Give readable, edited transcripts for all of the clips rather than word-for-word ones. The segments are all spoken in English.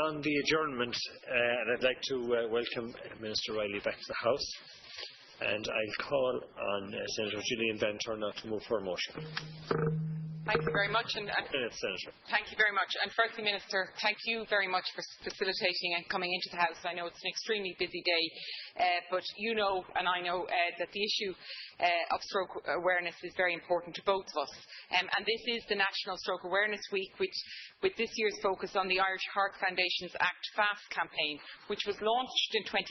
On the adjournment, and I'd like to welcome Minister Riley back to the House, and I'll call on Senator Jillian van Turnhout to move for a motion. Thank you very much. Senator. Thank you very much. And firstly, Minister, thank you very much for facilitating and coming into the House. I know it's an extremely busy day, but you know and I know that the issue of stroke awareness is very important to both of us. And this is the National Stroke Awareness Week, which, with this year's focus on the Irish Heart Foundation's Act Fast campaign, which was launched in 2010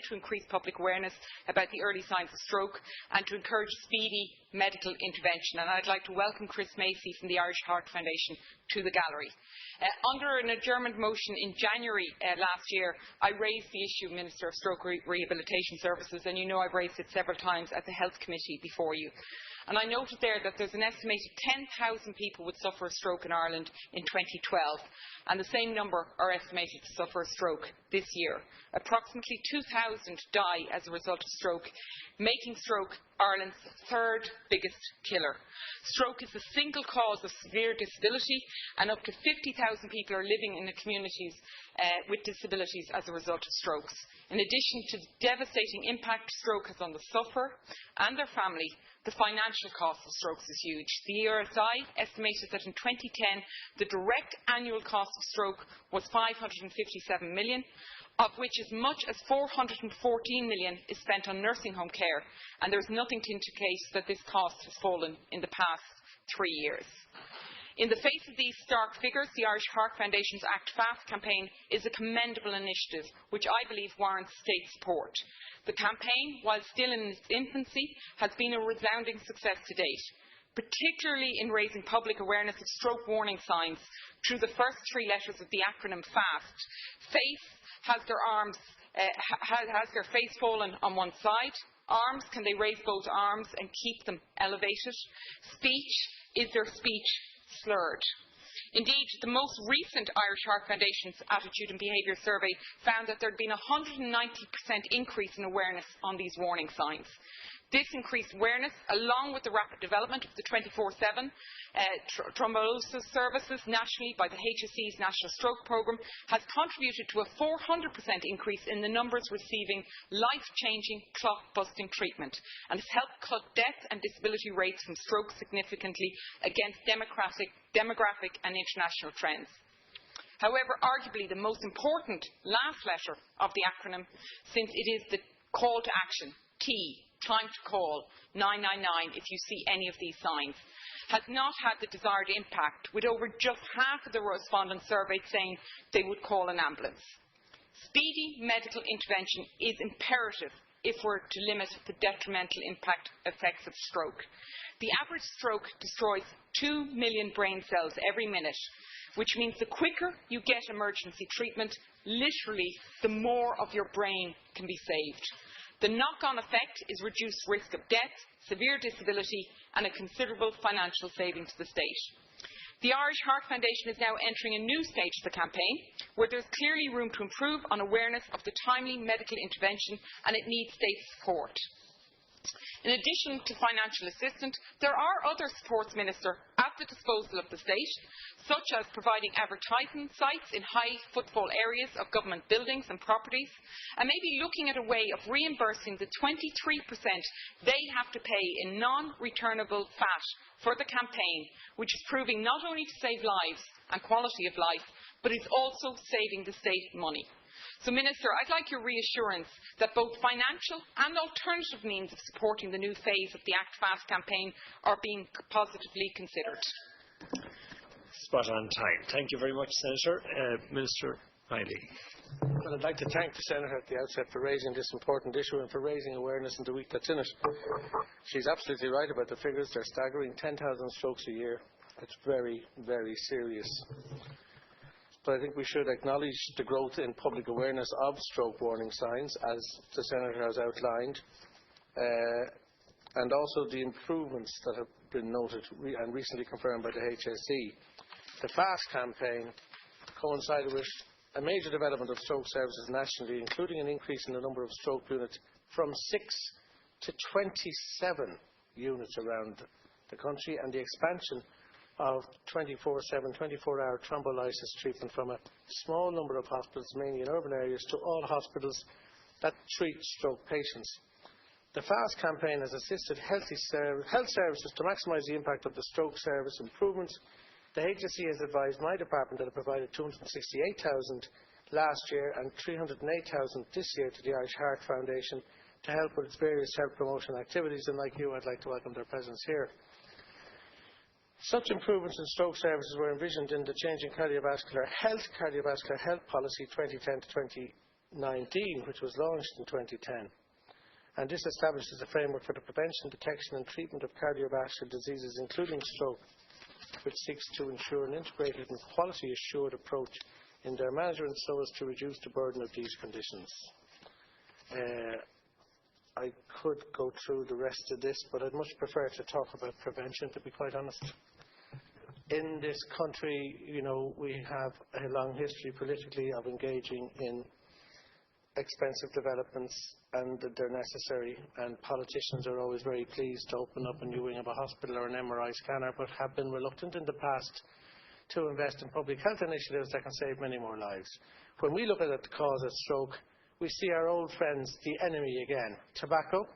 to increase public awareness about the early signs of stroke and to encourage speedy medical intervention. And I'd like to welcome Chris Macy from the Irish Heart Foundation to the gallery. Under an adjournment motion in January last year, I raised the issue, Minister, of stroke rehabilitation services, and you know I've raised it several times at the Health Committee before you. And I noted there that there's an estimated 10,000 people would suffer a stroke in Ireland in 2012, and the same number are estimated to suffer a stroke this year. Approximately 2,000 die as a result of stroke, making stroke Ireland's third biggest killer. Stroke is the single cause of severe disability, and up to 50,000 people are living in the communities with disabilities as a result of strokes. In addition to the devastating impact stroke has on the sufferer and their family, the financial cost of strokes is huge. The ERSI estimated that in 2010 the direct annual cost of stroke was 557 million, of which as much as 414 million is spent on nursing home care, and there is nothing to indicate that this cost has fallen in the past 3 years. In the face of these stark figures, the Irish Heart Foundation's Act Fast campaign is a commendable initiative which I believe warrants state support. The campaign, while still in its infancy, has been a resounding success to date, particularly in raising public awareness of stroke warning signs through the first 3 letters of the acronym FAST. Face has their face fallen on one side. Arms, can they raise both arms and keep them elevated? Speech, is their speech slurred? Indeed, the most recent Irish Heart Foundation's Attitude and Behaviour Survey found that there had been a 190% increase in awareness on these warning signs. This increased awareness, along with the rapid development of the 24/7 thrombolysis services nationally by the HSE's National Stroke Programme, has contributed to a 400% increase in the numbers receiving life-changing clot-busting treatment, and has helped cut death and disability rates from stroke significantly against demographic and international trends. However, arguably the most important last letter of the acronym, since it is the call to action, T, time to call 999 if you see any of these signs, has not had the desired impact, with over just half of the respondents surveyed saying they would call an ambulance. Speedy medical intervention is imperative if we're to limit the detrimental effects of stroke. The average stroke destroys 2 million brain cells every minute, which means the quicker you get emergency treatment, literally the more of your brain can be saved. The knock-on effect is reduced risk of death, severe disability and a considerable financial saving to the state. The Irish Heart Foundation is now entering a new stage of the campaign, where there is clearly room to improve on awareness of the timely medical intervention, and it needs state support. In addition to financial assistance, there are other supports, Minister, at the disposal of the state, such as providing advertising sites in high footfall areas of government buildings and properties, and maybe looking at a way of reimbursing the 23% they have to pay in non-returnable VAT for the campaign, which is proving not only to save lives and quality of life, but is also saving the state money. So, Minister, I'd like your reassurance that both financial and alternative means of supporting the new phase of the Act Fast campaign are being positively considered. Spot on time. Thank you very much, Senator. Minister Riley. Well, I'd like to thank the Senator at the outset for raising this important issue and for raising awareness in the week that's in it. She's absolutely right about the figures. They're staggering. 10,000 strokes a year. It's very, very serious. But I think we should acknowledge the growth in public awareness of stroke warning signs, as the Senator has outlined, and also the improvements that have been noted and recently confirmed by the HSE. The FAST campaign coincided with a major development of stroke services nationally, including an increase in the number of stroke units from 6 to 27 units around the country, and the expansion of 24/7, 24-hour thrombolysis treatment from a small number of hospitals, mainly in urban areas, to all hospitals that treat stroke patients. The FAST campaign has assisted health services to maximise the impact of the stroke service improvements. The HSE has advised my department that it provided 268,000 last year and 308,000 this year to the Irish Heart Foundation to help with its various health promotion activities, and like you, I'd like to welcome their presence here. Such improvements in stroke services were envisioned in the Changing Cardiovascular Health Policy 2010 to 2019, which was launched in 2010. And this establishes a framework for the prevention, detection and treatment of cardiovascular diseases, including stroke, which seeks to ensure an integrated and quality-assured approach in their management so as to reduce the burden of these conditions. I could go through the rest of this, but I'd much prefer to talk about prevention, to be quite honest. In this country, we have a long history politically of engaging in expensive developments, and they're necessary, and politicians are always very pleased to open up a new wing of a hospital or an MRI scanner, but have been reluctant in the past to invest in public health initiatives that can save many more lives. When we look at the cause of stroke, we see our old friends, the enemy again, tobacco,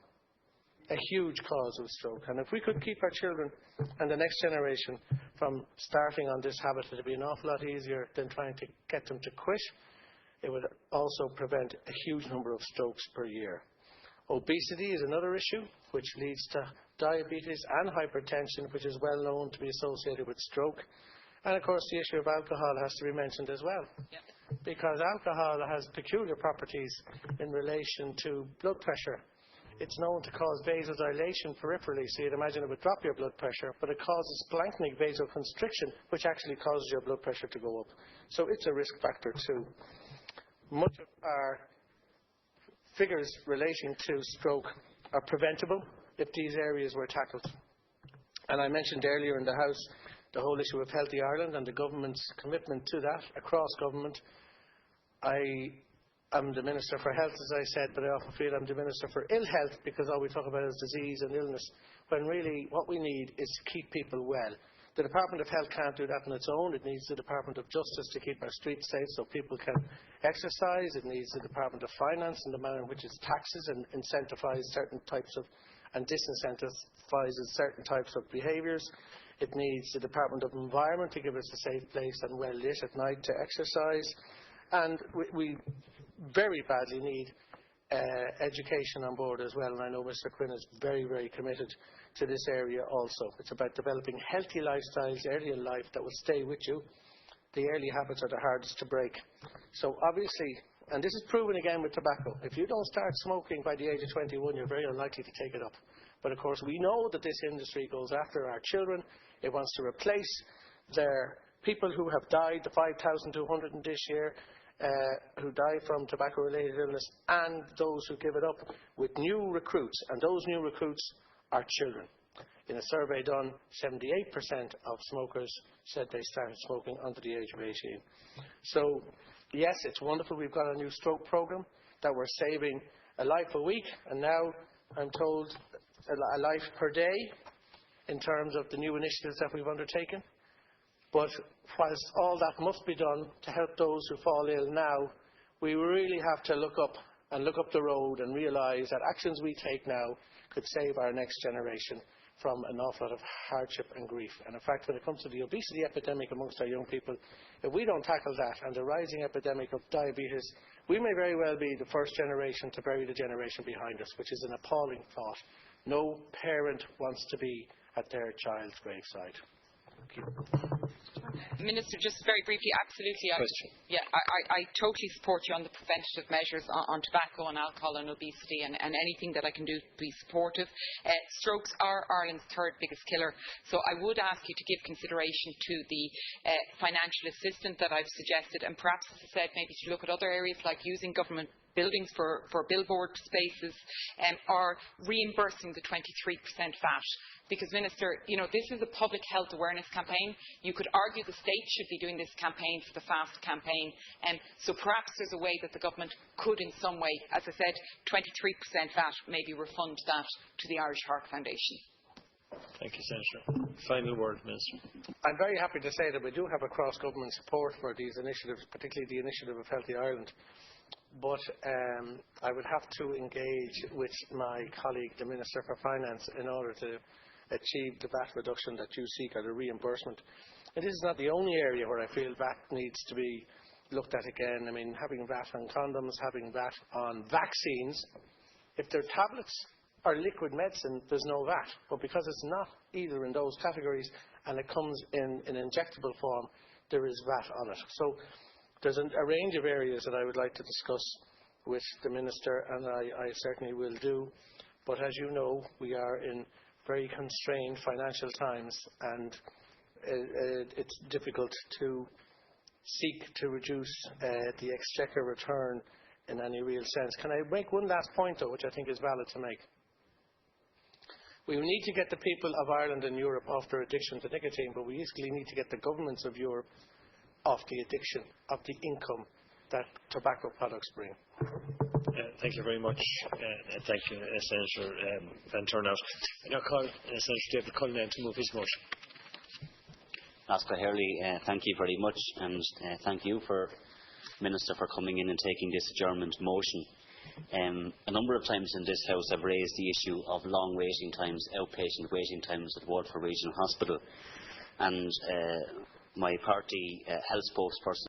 a huge cause of stroke. And if we could keep our children and the next generation from starting on this habit, it would be an awful lot easier than trying to get them to quit. It would also prevent a huge number of strokes per year. Obesity is another issue, which leads to diabetes and hypertension, which is well known to be associated with stroke. And of course, the issue of alcohol has to be mentioned as well, because alcohol has peculiar properties in relation to blood pressure. It's known to cause vasodilation peripherally, so you'd imagine it would drop your blood pressure, but it causes splanchnic vasoconstriction, which actually causes your blood pressure to go up. So it's a risk factor too. Much of our figures relating to stroke are preventable if these areas were tackled. And I mentioned earlier in the House the whole issue of Healthy Ireland and the government's commitment to that across government. I'm the Minister for Health, as I said, but I often feel I'm the Minister for ill health, because all we talk about is disease and illness, when really what we need is to keep people well. The Department of Health can't do that on its own. It needs the Department of Justice to keep our streets safe so people can exercise. It needs the Department of Finance in the manner in which it taxes and incentivises certain types of, and disincentivises certain types of behaviours. It needs the Department of Environment to give us a safe place and well lit at night to exercise. And we very badly need education on board as well, and I know Mr Quinn is very, very committed to this area also. It's about developing healthy lifestyles early in life that will stay with you. The early habits are the hardest to break. So obviously, and this is proven again with tobacco, if you don't start smoking by the age of 21, you're very unlikely to take it up. But of course we know that this industry goes after our children. It wants to replace their people who have died, the 5,200 in this year, who die from tobacco-related illness, and those who give it up, with new recruits, and those new recruits are children. In a survey done, 78% of smokers said they started smoking under the age of 18. So, yes, it's wonderful we've got a new stroke programme, that we're saving a life a week, and now I'm told a life per day in terms of the new initiatives that we've undertaken. But whilst all that must be done to help those who fall ill now, we really have to look up the road and realise that actions we take now could save our next generation from an awful lot of hardship and grief. And in fact, when it comes to the obesity epidemic amongst our young people, if we don't tackle that and the rising epidemic of diabetes, we may very well be the first generation to bury the generation behind us, which is an appalling thought. No parent wants to be at their child's graveside. Thank you. Minister, just very briefly, absolutely. I totally support you on the preventative measures on tobacco and alcohol and obesity, and anything that I can do to be supportive. Strokes are Ireland's third biggest killer, so I would ask you to give consideration to the financial assistance that I've suggested, and perhaps, as I said, maybe to look at other areas like using government buildings for billboard spaces, or reimbursing the 23% VAT. Because, Minister, this is a public health awareness campaign. You could argue the state should be doing this campaign for the FAST campaign. So perhaps there's a way that the government could in some way, as I said, 23% VAT, maybe refund that to the Irish Heart Foundation. Thank you, Senator. Final word, Minister. I'm very happy to say that we do have a cross-government support for these initiatives, particularly the initiative of Healthy Ireland. But I would have to engage with my colleague, the Minister for Finance, in order to achieve the VAT reduction that you seek, or the reimbursement. And this is not the only area where I feel VAT needs to be looked at again. I mean, having VAT on condoms, having VAT on vaccines. If they're tablets or liquid medicine, there's no VAT. But because it's not either in those categories and it comes in an injectable form, there is VAT on it. So there's a range of areas that I would like to discuss with the Minister, and I certainly will do. But as you know, we are in very constrained financial times, and it's difficult to seek to reduce the exchequer return in any real sense. Can I make one last point, though, which I think is valid to make? We need to get the people of Ireland and Europe off their addiction to nicotine, but we equally need to get the governments of Europe off the addiction of the income that tobacco products bring. Thank you very much. Thank you, Senator Van Turnhout. I now call Senator David Cullinane to move his motion. Oscar Hurley, thank you very much, and thank you, Minister, for coming in and taking this adjournment motion. A number of times in this House I've raised the issue of long waiting times, outpatient waiting times at Waterford Regional Hospital, and my party health spokesperson